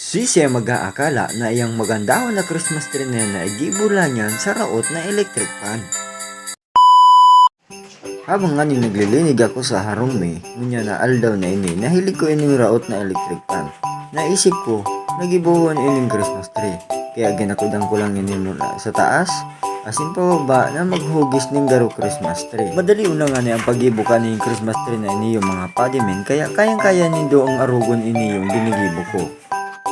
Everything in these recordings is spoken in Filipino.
Siya mag-aakala na iyang magandahon na Christmas tree na yan ay gibulan niyan sa raot na electric fan. Habang nga naglilinig ako sa harome, ngunya na aldaw na ini, nahilig ko ining raot na electric fan. Naisip ko, nagibuhan ining Christmas tree. Kaya ginakudan ko lang ini mula sa taas, asin pa baba na maghugis ning garo Christmas tree. Madali una nga ni ang pagibo ka ning Christmas tree na ini yung mga padimen, kaya kayang-kaya nindo ang arugon ini yung ginigibo ko.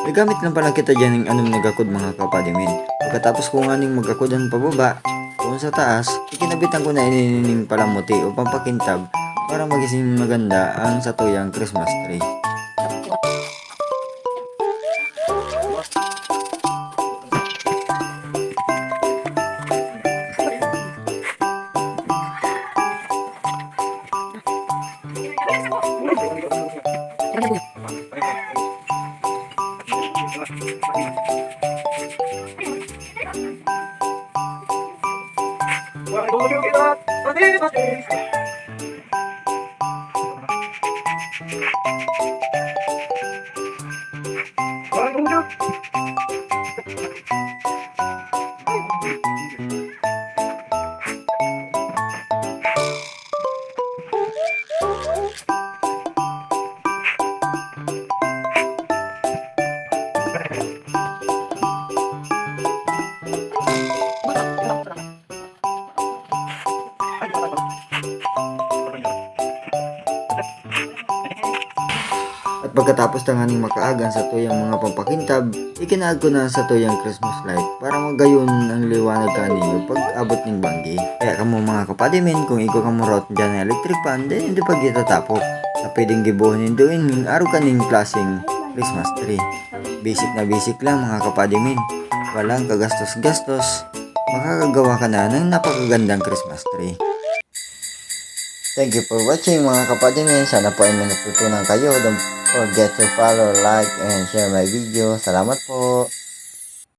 Nagamit lang pala kita dyan ng anong nagakod mga kapadimin. Pagkatapos ko nga ning magakodan pababa, kung sa taas, ikinabitan ko na inining palamuti o pampakintab para magising maganda ang satuyang Christmas tree. At pagkatapos tanganing makaagan sa tuyang mga pampakintab, ikinaag ko na sa tuyang Christmas light para magayon ang liwanag kaninyo pag abot ng banggi. Kaya kamo mga kapadimin, kung ikaw kamo route dyan ng electric fan, then hindi pag itatapok. Sa pwedeng gibuhanin doon ng araw kaning klaseng Christmas tree. Basic na basic lang mga kapadimin. Walang kagastos-gastos. Makakagawa ka na ng napakagandang Christmas tree. Thank you for watching mga kapadimin. Sana po ay may natutunan kayo. Don't forget to follow, like, and share my video. Salamat po.